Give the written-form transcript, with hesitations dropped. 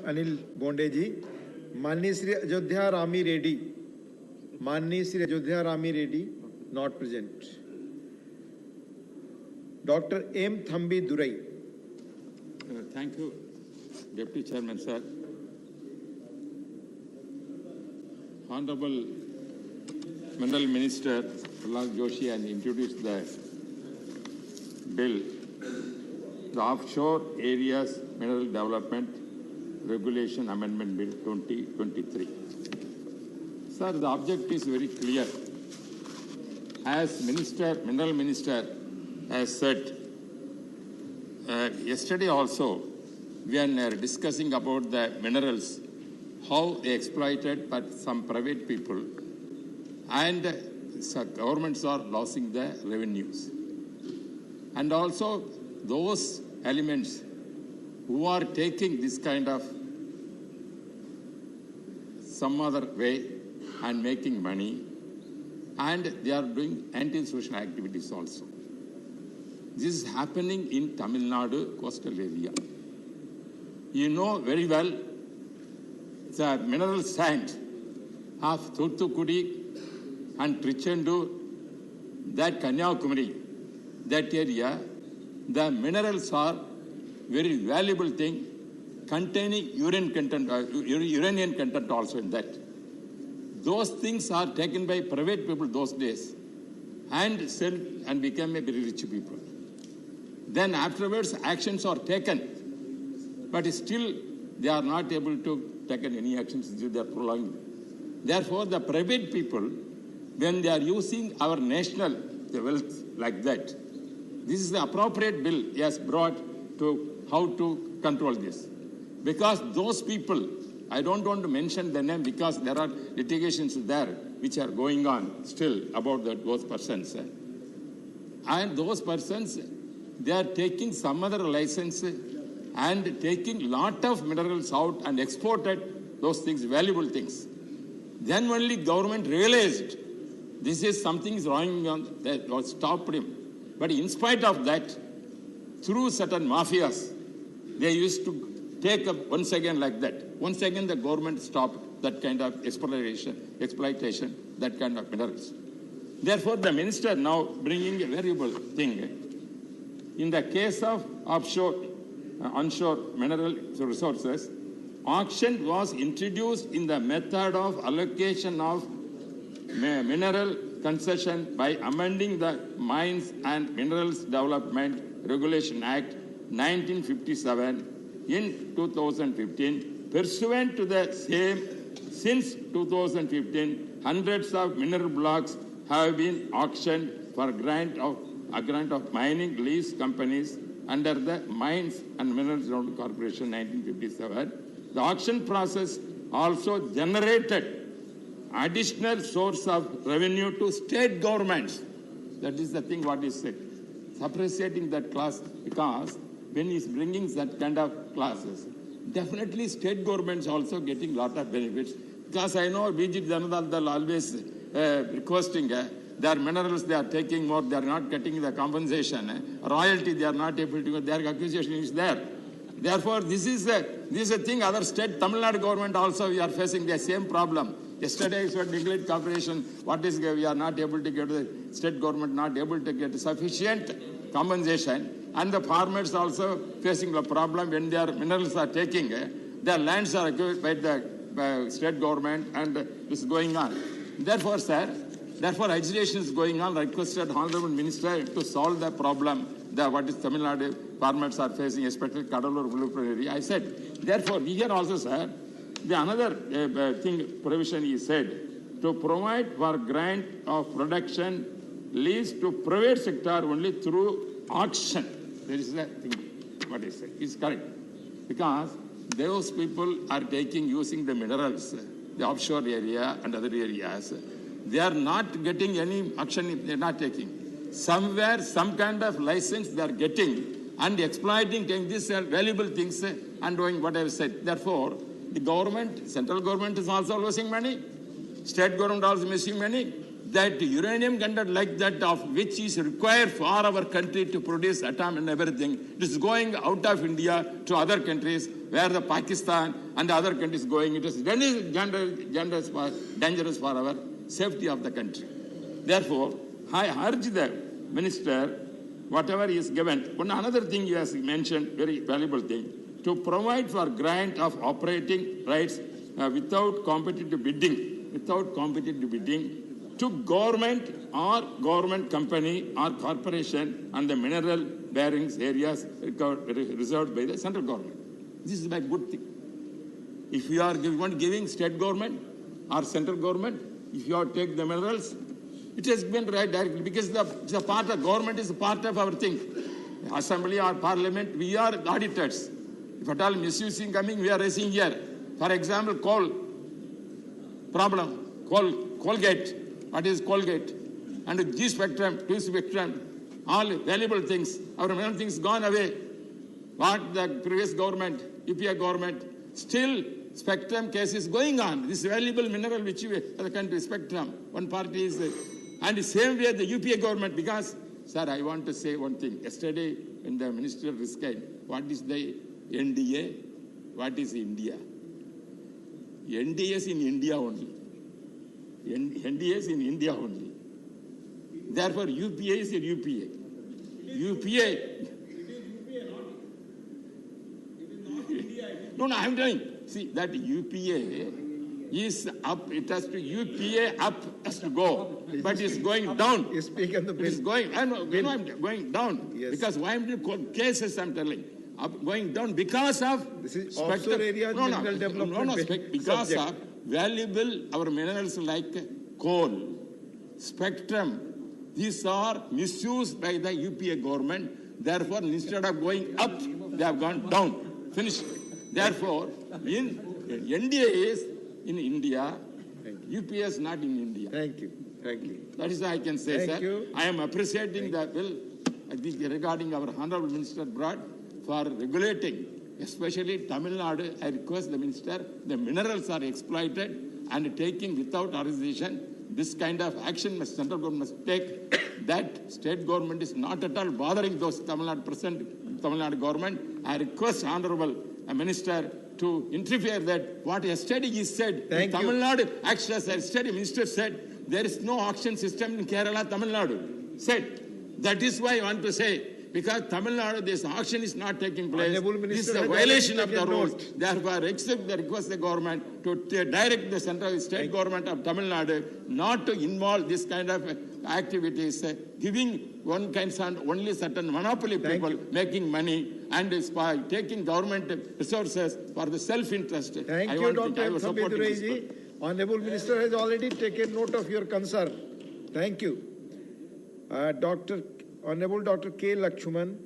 Anil Bonde ji. Manni Sri Ajodhya Rami Reddy. Manni Sri Ajodhya Rami Reddy, not present. Dr. M. Thambi Durai. Thank you, Deputy Chairman, sir. Honorable Mineral Minister Prahlad Joshi has introduced the bill, the Offshore Areas Mineral Development Regulation Amendment Bill 2023. Sir, the object is very clear. As Mineral Minister has said, yesterday also, we are discussing about the minerals, how they exploited by some private people, and governments are losing the revenues. And also those elements who are taking this kind of some other way and making money, and they are doing anti-social activities also. This is happening in Tamil Nadu coastal area. You know very well the mineral sand of Thoothukudi and Trichendur, that Kanyakumari, that area, the minerals are very valuable thing, containing uranium content also in that. Those things are taken by private people those days and sell and become a very rich people. Then afterwards actions are taken, but still they are not able to take any actions, they are prolonging. Therefore, the private people, when they are using our national wealth like that, this is the appropriate bill he has brought to how to control this. Because those people, I don't want to mention the name because there are litigations there which are going on still about those persons. And those persons, they are taking some other license and taking lot of minerals out and exported those things, valuable things. Then only government realized this is something is wrong on that was stopped him. But in spite of that, through certain mafias, they used to take up once again like that. Once again the government stopped that kind of exploitation, that kind of minerals. Therefore, the minister now bringing a variable thing. In the case of offshore, onshore mineral resources, auction was introduced in the method of allocation of mineral concession by amending the Mines and Minerals Development Regulation Act 1957 in 2015. Pursuant to the same, since 2015, hundreds of mineral blocks have been auctioned for a grant of mining lease companies under the Mines and Minerals Development Corporation 1957. The auction process also generated additional source of revenue to state governments. That is the thing what is said. Appreciating that class, because when he is bringing that kind of classes, definitely state governments also getting lot of benefits. Because I know BJP Janata Dal always requesting their minerals they are taking more, they are not getting the compensation, royalty they are not able to, their accusation is there. Therefore, this is a thing other state, Tamil Nadu government also we are facing the same problem. Yesterday is what Neglect Corporation, what is we are not able to get, the state government not able to get sufficient compensation, and the farmers also facing the problem when their minerals are taking, their lands are acquired by the state government, and this is going on. Therefore, sir, agitation is going on. Requested Honorable Minister to solve the problem what is Tamil Nadu farmers are facing, especially Kadalur Villupur area. I said, therefore, we here also, sir, the another provision he said, to provide for grant of production lease to private sector only through auction. There is the thing, what he said, is correct. Because those people are using the minerals, the offshore area and other areas. They are not getting any auction, they are not taking. Somewhere, some kind of license they are getting and exploiting, taking these valuable things and doing what I have said. Therefore, the government, central government is also losing money, state government also missing money, that uranium content like that of which is required for our country to produce atom and everything, it is going out of India to other countries where the Pakistan and the other countries going. It is dangerous for our safety of the country. Therefore, I urge the minister, whatever is given. Another thing you have mentioned, very valuable thing, to provide for grant of operating rights without competitive bidding to government or government company or corporation and the mineral bearings areas reserved by the central government. This is a good thing. If you are giving state government or central government, if you are take the minerals, it has been right directly because the part of government is a part of our thing. Assembly or parliament, we are auditors. If at all misusing coming, we are raising here. For example, coal problem, Colgate. What is Colgate? And G spectrum, 2 spectrum, all valuable things. Our mineral things gone away. What the previous government, UPA government, still spectrum case is going on. This valuable mineral which the country spectrum, one party is, and the same way the UPA government, because, sir, I want to say one thing. Yesterday, in the ministerial discussion, what is the NDA? What is India? NDA is in India only. NDA is in India only. Therefore, UPA is in UPA. UPA. No, I'm telling. See, that UPA is up. It has to UPA up has to go, but it's going down. You speak on the bill. It's going. I'm going down. Yes. Because why am I doing cases? I'm telling. Up, going down because of This is offshore area mineral development bill because subject. of valuable our minerals like coal, spectrum. These are misused by the UPA government. Therefore, instead of going up, they have gone down. Finished. Therefore, in NDA is in India, UPA is not in India. Thank you. Thank you. That is all I can say, Thank sir. you. I am appreciating the bill regarding our Honorable Minister brought for regulating, especially Tamil Nadu. I request the Minister, the minerals are exploited and taking without authorization. This kind of action the central government must take. That state government is not at all bothering those Tamil Nadu government. I request Honorable Minister to interfere that what yesterday he said, Thank Tamil you. Nadu, actually as yesterday Minister said, there is no auction system in Kerala, Tamil Nadu. Said, that is why I want to say, because Tamil Nadu, this auction is not taking place. Honorable This Minister is a has violation of already the rules. taken note. Therefore, accept the request of the government to direct the central state government of Tamil Nadu not to involve this kind of activities, giving one kind of only certain monopoly Thank people you. making money and is by taking government resources for the self-interest. Thank I you, want to- I Dr. was supporting this bill. Thabidurai ji. Honorable Minister has already taken note of your concern. Thank you. Honorable Dr. K. Lakshman.